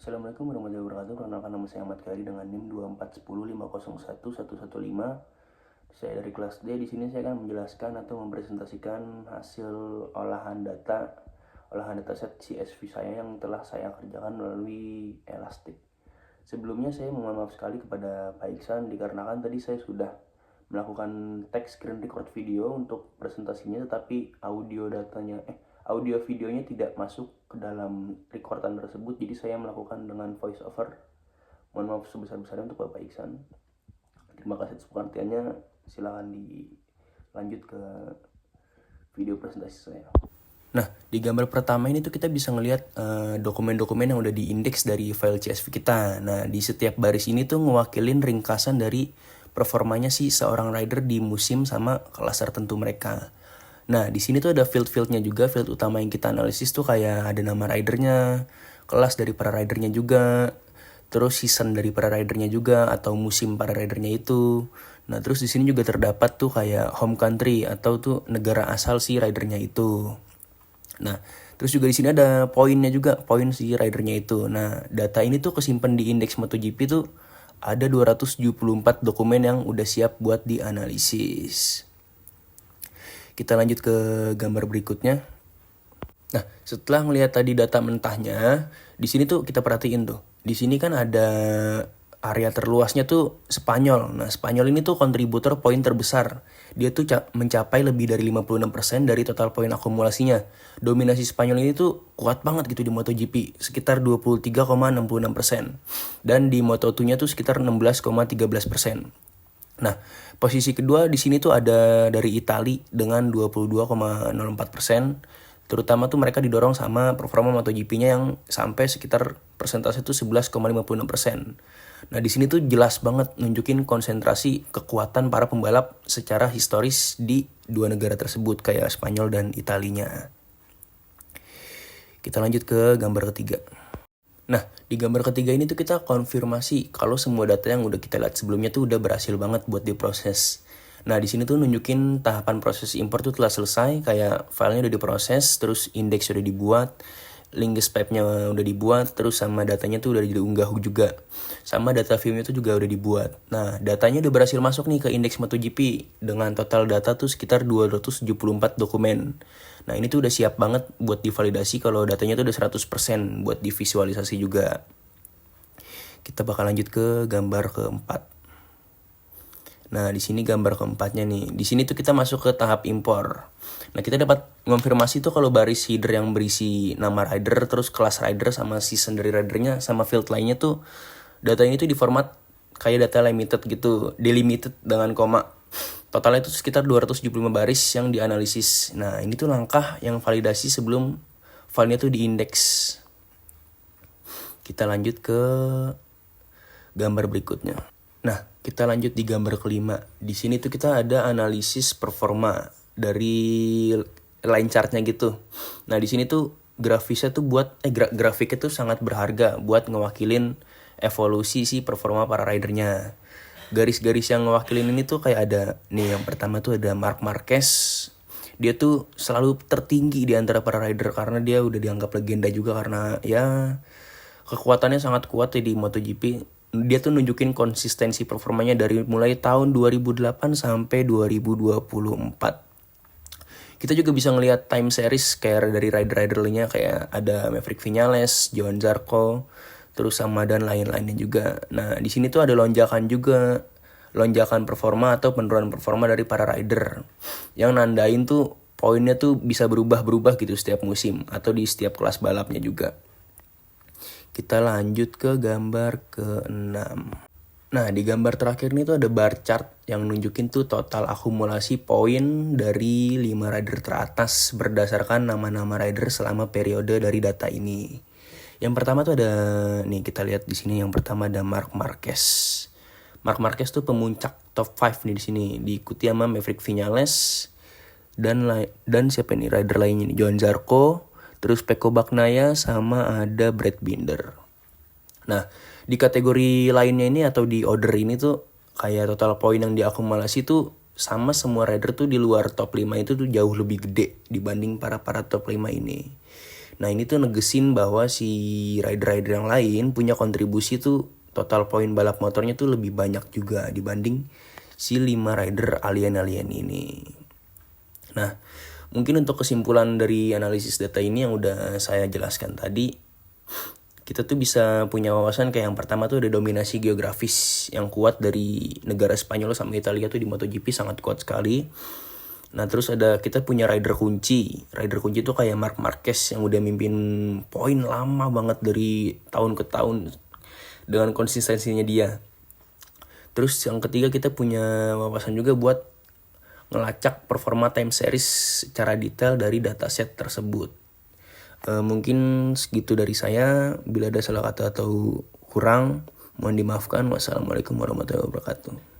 Assalamualaikum warahmatullahi wabarakatuh. Perkenalkan, nama saya Ahmad Kari dengan NIM 24105011115. Saya dari kelas D. Di sini saya akan menjelaskan atau mempresentasikan hasil olahan dataset CSV saya yang telah saya kerjakan melalui Elastic. Sebelumnya saya mohon maaf sekali kepada Pak Iksan dikarenakan tadi saya sudah melakukan teks screen record video untuk presentasinya, tetapi audio videonya tidak masuk ke dalam recordan tersebut, jadi saya melakukan dengan voice over. Mohon maaf sebesar-besarnya untuk Bapak Iksan. Terima kasih atas pengertiannya. Silakan dilanjut ke video presentasi saya. Nah, di gambar pertama ini tuh kita bisa ngelihat dokumen-dokumen yang udah diindeks dari file CSV kita. Nah, di setiap baris ini tuh ngewakilin ringkasan dari performanya si seorang rider di musim sama kelas tertentu mereka. Nah, di sini tuh ada field-fieldnya juga. Field utama yang kita analisis tuh kayak ada nama ridernya, kelas dari para ridernya juga, terus season dari para ridernya juga atau musim para ridernya itu. Nah, terus di sini juga terdapat tuh kayak home country atau tuh negara asal si ridernya itu. Nah, terus juga di sini ada poinnya juga, poin si ridernya itu. Nah, data ini tuh kesimpan di indeks MotoGP tuh ada 274 dokumen yang udah siap buat dianalisis. Kita lanjut ke gambar berikutnya. Nah, setelah ngelihat tadi data mentahnya, di sini tuh kita perhatiin tuh. Di sini kan ada area terluasnya tuh Spanyol. Nah, Spanyol ini tuh kontributor poin terbesar. Dia tuh mencapai lebih dari 56% dari total poin akumulasinya. Dominasi Spanyol ini tuh kuat banget gitu di MotoGP, sekitar 23,66%. Dan di Moto2-nya tuh sekitar 16,13%. Nah, posisi kedua di sini tuh ada dari Italia dengan 22,04%. Terutama tuh mereka didorong sama performa MotoGP-nya yang sampai sekitar persentase tuh 11,56%. Nah, di sini tuh jelas banget nunjukin konsentrasi kekuatan para pembalap secara historis di dua negara tersebut kayak Spanyol dan Italinya. Kita lanjut ke gambar ketiga. Nah, di gambar ketiga ini tuh kita konfirmasi kalau semua data yang udah kita lihat sebelumnya tuh udah berhasil banget buat diproses. Nah, di sini tuh nunjukin tahapan proses import tuh telah selesai, kayak filenya udah diproses, terus indeks udah dibuat, linkage pipe-nya udah dibuat, terus sama datanya tuh udah diunggah juga. Sama data view-nya tuh juga udah dibuat. Nah, datanya udah berhasil masuk nih ke indeks MotoGP dengan total data tuh sekitar 274 dokumen. Nah, ini tuh udah siap banget buat divalidasi kalau datanya tuh udah 100% buat divisualisasi juga. Kita bakal lanjut ke gambar keempat. Nah, di sini gambar keempatnya nih. Di sini tuh kita masuk ke tahap impor. Nah, kita dapat konfirmasi tuh kalau baris header yang berisi nama rider, terus kelas rider sama season dari ridernya sama field lainnya tuh datanya itu di format kayak data limited gitu, delimited dengan koma. Totalnya itu sekitar 275 baris yang dianalisis. Nah, ini tuh langkah yang validasi sebelum filenya tuh diindeks. Kita lanjut ke gambar berikutnya. Nah, kita lanjut di gambar kelima. Di sini tuh kita ada analisis performa dari line chartnya gitu. Nah, di sini tuh grafisnya tuh grafiknya tuh sangat berharga buat ngewakilin evolusi si performa para ridernya. Garis-garis yang ngewakilin ini tuh kayak ada nih, yang pertama tuh ada Marc Marquez. Dia tuh selalu tertinggi di antara para rider karena dia udah dianggap legenda juga karena ya kekuatannya sangat kuat ya di MotoGP. Dia tuh nunjukin konsistensi performanya dari mulai tahun 2008 sampai 2024. Kita juga bisa ngelihat time series kayak dari rider-rider lainnya kayak ada Maverick Viñales, Johann Zarco, terus sama dan lain-lainnya juga. Nah, di sini tuh ada lonjakan juga, lonjakan performa atau penurunan performa dari para rider. Yang nandain tuh poinnya tuh bisa berubah-berubah gitu setiap musim atau di setiap kelas balapnya juga. Kita lanjut ke gambar ke-6. Nah, di gambar terakhir ini tuh ada bar chart yang nunjukin tuh total akumulasi poin dari 5 rider teratas berdasarkan nama-nama rider selama periode dari data ini. Yang pertama tuh ada nih, kita lihat di sini yang pertama ada Marc Marquez. Marc Marquez tuh pemuncak top 5 nih di sini, diikuti sama Maverick Viñales dan siapa nih rider lainnya nih, Johann Zarco, terus Pecco Bagnaia sama ada Brad Binder. Nah, di kategori lainnya ini atau di order ini tuh kayak total poin yang diakumulasi tuh sama semua rider tuh di luar top 5 itu tuh jauh lebih gede dibanding para top 5 ini. Nah ini tuh negesin bahwa si rider-rider yang lain punya kontribusi tuh total poin balap motornya tuh lebih banyak juga dibanding si 5 rider alien-alien ini. Nah mungkin untuk kesimpulan dari analisis data ini yang udah saya jelaskan tadi, kita tuh bisa punya wawasan kayak yang pertama tuh ada dominasi geografis yang kuat dari negara Spanyol sama Italia tuh di MotoGP sangat kuat sekali. Nah terus kita punya rider kunci tuh kayak Marc Marquez yang udah mimpin poin lama banget dari tahun ke tahun dengan konsistensinya dia. Terus yang ketiga kita punya wawasan juga buat ngelacak performa time series secara detail dari dataset tersebut. Mungkin segitu dari saya. Bila ada salah kata atau kurang, mohon dimaafkan. Wassalamualaikum warahmatullahi wabarakatuh.